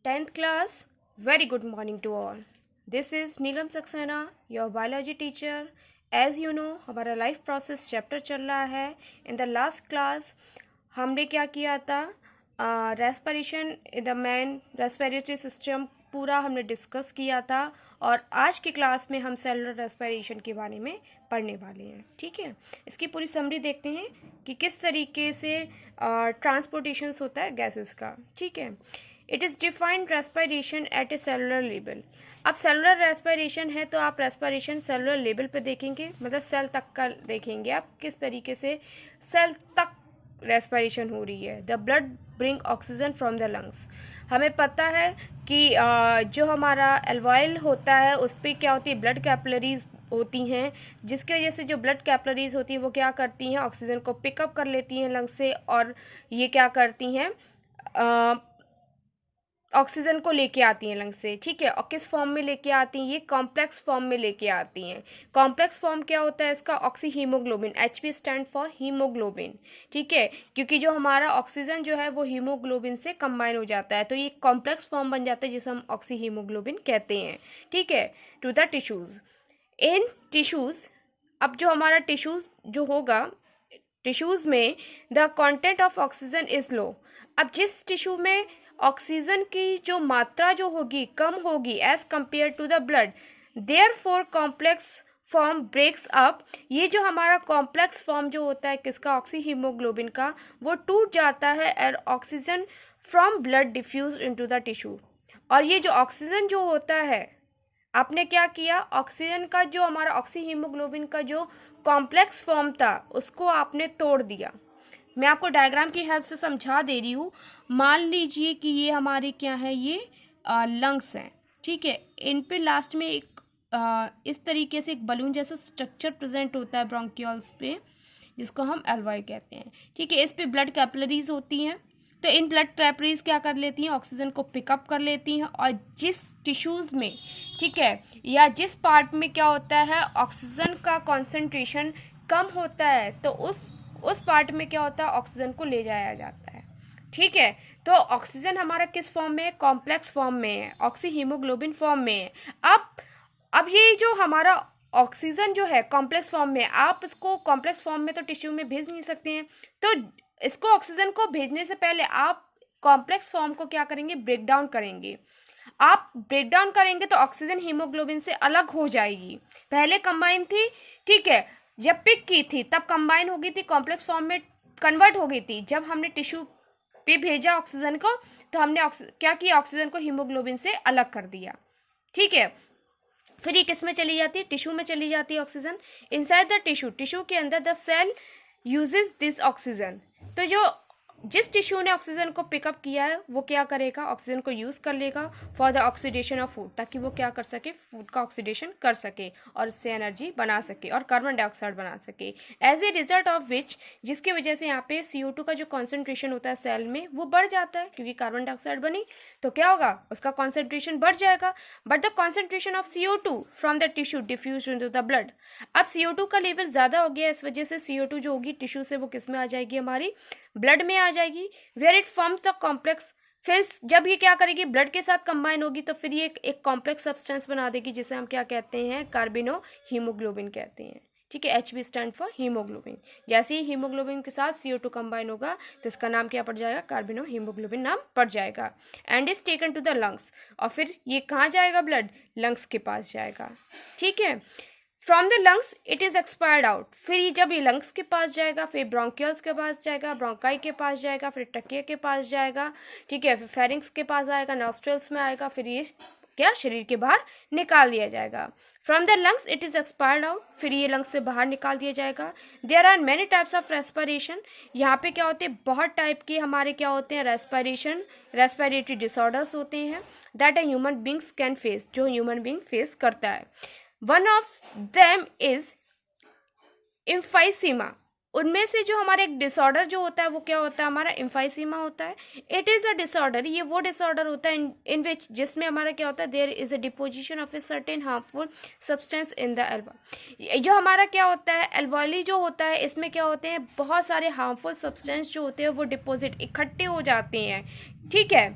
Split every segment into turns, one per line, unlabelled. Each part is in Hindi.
10th class, very good morning to all. This is Neelam Saxena, your biology teacher. As you know, हमारा लाइफ प्रोसेस चैप्टर चल रहा है. इन द लास्ट क्लास हमने क्या किया था, respiration in the man respiratory system पूरा हमने डिस्कस किया था. और आज की क्लास में हम सेलुलर रेस्पिरेशन के बारे में पढ़ने वाले हैं. ठीक है, इसकी पूरी समरी देखते हैं कि किस तरीके से ट्रांसपोर्टेशन होता है गैसेस का. ठीक है, it is defined respiration at a cellular level. अब सेलुलर रेस्पिरेशन है तो आप रेस्पिरेशन सेलुलर लेवल पे देखेंगे, मतलब सेल तक का देखेंगे आप किस तरीके से सेल तक रेस्पिरेशन हो रही है. The blood bring oxygen from the lungs. हमें पता है कि जो हमारा एल्वॉयल होता है उस पर क्या होती है, ब्लड कैपिलरीज होती हैं, जिसकी वजह से जो ब्लड कैपिलरीज होती हैं वो क्या करती हैं, ऑक्सीजन को पिकअप कर लेती हैं लंग्स से, और ये क्या करती हैं, ऑक्सीजन को लेके आती हैं लंग्स से. ठीक है, और किस फॉर्म में लेके आती हैं, ये कॉम्प्लेक्स फॉर्म में लेके आती हैं. कॉम्प्लेक्स फॉर्म क्या होता है इसका, oxy haemoglobin. HP stand for haemoglobin. ठीक है, क्योंकि जो हमारा ऑक्सीजन जो है वो हीमोग्लोबिन से कंबाइन हो जाता है तो ये कॉम्प्लेक्स फॉर्म बन जाता है जिसे हम ऑक्सी हीमोग्लोबिन कहते हैं. ठीक है, to the tissues. In tissues, अब जो हमारा टिश्यूज जो होगा, टिश्यूज में the content of oxygen is low. अब जिस टिश्यू में ऑक्सीजन की जो मात्रा जो होगी कम होगी as compare to the blood, therefore complex form breaks up. ये जो हमारा कॉम्प्लेक्स फॉर्म जो होता है किसका, ऑक्सी हीमोग्लोबिन का, वो टूट जाता है and oxygen from blood diffuse into the tissue. और ये जो ऑक्सीजन जो होता है, आपने क्या किया, ऑक्सीजन का जो हमारा ऑक्सी हीमोग्लोबिन का जो कॉम्प्लेक्स फॉर्म था उसको आपने तोड़ दिया. मैं आपको डायग्राम की हेल्प से समझा दे रही हूँ. मान लीजिए कि ये हमारे क्या है, ये लंग्स हैं. ठीक है, इन पे लास्ट में एक इस तरीके से एक बलून जैसा स्ट्रक्चर प्रेजेंट होता है ब्रोंकियल्स पे, जिसको हम एल्वॉय कहते हैं. ठीक है, इस पे ब्लड कैपिलरीज होती हैं, तो इन ब्लड कैपिलरीज क्या कर लेती हैं, ऑक्सीजन को पिकअप कर लेती हैं. और जिस टिश्यूज़ में, ठीक है, या जिस पार्ट में क्या होता है, ऑक्सीजन का कॉन्सेंट्रेशन कम होता है तो उस पार्ट में क्या होता है, ऑक्सीजन को ले जाया जाता है. ठीक है, तो ऑक्सीजन हमारा किस फॉर्म में है, कॉम्प्लेक्स फॉर्म में है, ऑक्सी हीमोग्लोबिन फॉर्म में है. अब ये जो हमारा ऑक्सीजन जो है कॉम्प्लेक्स फॉर्म में, आप इसको कॉम्प्लेक्स फॉर्म में तो टिश्यू में भेज नहीं सकते हैं, तो इसको ऑक्सीजन को भेजने से पहले आप कॉम्प्लेक्स फॉर्म को क्या करेंगे, ब्रेक डाउन करेंगे. आप ब्रेक डाउन करेंगे तो ऑक्सीजन हीमोग्लोबिन से अलग हो जाएगी. पहले कंबाइन थी, ठीक है, जब पिक की थी तब कंबाइन हो गई थी, कॉम्प्लेक्स फॉर्म में कन्वर्ट हो गई थी. जब हमने टिश्यू पे भेजा ऑक्सीजन को तो हमने क्या किया, ऑक्सीजन को हीमोग्लोबिन से अलग कर दिया. ठीक है, फिर ये किस में चली जाती है, टिश्यू में चली जाती है ऑक्सीजन. इनसाइड द टिश्यू के अंदर the cell uses this oxygen. तो जो जिस टिश्यू ने ऑक्सीजन को पिकअप किया है वो क्या करेगा, ऑक्सीजन को यूज़ कर लेगा for the oxidation of food, ताकि वो क्या कर सके, फूड का ऑक्सीडेशन कर सके और इससे एनर्जी बना सके और कार्बन डाइऑक्साइड बना सके. As a result of which, जिसकी वजह से यहाँ पे CO2 का जो कॉन्सेंट्रेशन होता है सेल में वो बढ़ जाता है, क्योंकि कार्बन डाइऑक्साइड बनी तो क्या होगा, उसका कॉन्सेंट्रेशन बढ़ जाएगा. But the concentration of CO2 from the tissue diffuse into the blood. अब CO2 का लेवल ज़्यादा हो गया, इस वजह से CO2 जो होगी टिश्यू से वो किस में आ जाएगी, हमारी ब्लड में आ जाएगी. Where it forms the complex. फिर जब ये क्या करेगी, ब्लड के साथ कंबाइन होगी तो फिर ये एक कॉम्प्लेक्स सब्सटेंस बना देगी जिसे हम क्या कहते हैं, कार्बिनो हीमोग्लोबिन कहते हैं. ठीक है, HB स्टैंड फॉर हीमोग्लोबिन. जैसे ही हीमोग्लोबिन के साथ CO2 कंबाइन होगा तो इसका नाम क्या पड़ जाएगा, कार्बिनो हीमोग्लोबिन नाम पड़ जाएगा. And is taken to the lungs. और फिर ये कहाँ जाएगा, ब्लड लंग्स के पास जाएगा. ठीक है, from the lungs it is expired out. फिर जब ये लंग्स के पास जाएगा, फिर ब्रोंकियल्स के पास जाएगा, ब्रोंकाई के पास जाएगा, फिर ट्रकिया के पास जाएगा. ठीक है, फिर फेरिंग्स के पास आएगा, नॉस्ट्रल्स में आएगा, फिर ये क्या शरीर के बाहर निकाल दिया जाएगा. From the lungs it is expired out. फिर ये लंग्स से बाहर निकाल दिया जाएगा. There are many types of respiration. यहाँ पे क्या होते हैं, बहुत टाइप के हमारे क्या होते हैं, रेस्पिरेटरी डिसऑर्डर्स होते हैं that a human beings can face, जो ह्यूमन बींग फेस करता है. One of them is emphysema. उनमें से जो हमारा एक डिसऑर्डर जो होता है वो क्या होता है, हमारा इम्फाइसीमा होता है. इट इज़ अ डिसऑर्डर, ये वो डिसऑर्डर होता है इन विच, जिसमें हमारा क्या होता है, there is a deposition of a certain harmful substance in the alveoli. जो हमारा क्या होता है, एल्वोली जो होता है, इसमें क्या होते हैं, बहुत सारे हार्मफुल सब्सटेंस जो होते हैं वो डिपोजिट इकट्ठे हो जाते हैं. ठीक है,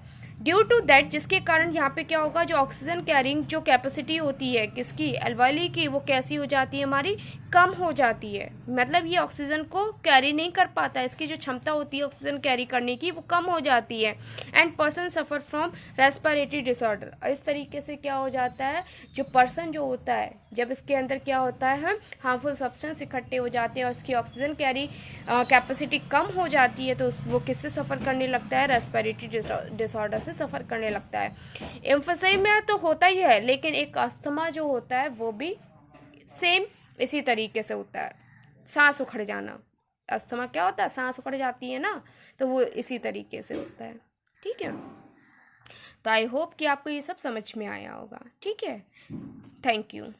ड्यू टू दैट, जिसके कारण यहाँ पे क्या होगा, जो ऑक्सीजन कैरिंग जो कैपेसिटी होती है किसकी, एल्वेली की, वो कैसी हो जाती है हमारी, कम हो जाती है। मतलब ये ऑक्सीजन को कैरी नहीं कर पाता, इसकी जो क्षमता होती है ऑक्सीजन कैरी करने की वो कम हो जाती है। And person suffer from respiratory disorder. इस तरीके से क्या हो जाता है, जो पर्सन जो होता है, जब इसके अंदर क्या होता है, हार्मफुल सब्सटेंस इकट्ठे हो जाते हैं और इसकी ऑक्सीजन कैरी कैपेसिटी कम हो जाती है, तो वो किससे सफ़र करने लगता है, रेस्पिरेटरी डिसऑर्डर से सफ़र करने लगता है। एम्फीसेमिया तो होता ही है, लेकिन एक अस्थमा जो होता है वो भी सेम इसी तरीके से होता है, सांस उखड़ जाना। अस्थमा क्या होता है, सांस उखड़ जाती है ना, तो वो इसी तरीके से होता है। ठीक है, तो आई होप कि आपको ये सब समझ में आया होगा। ठीक है, थैंक यू।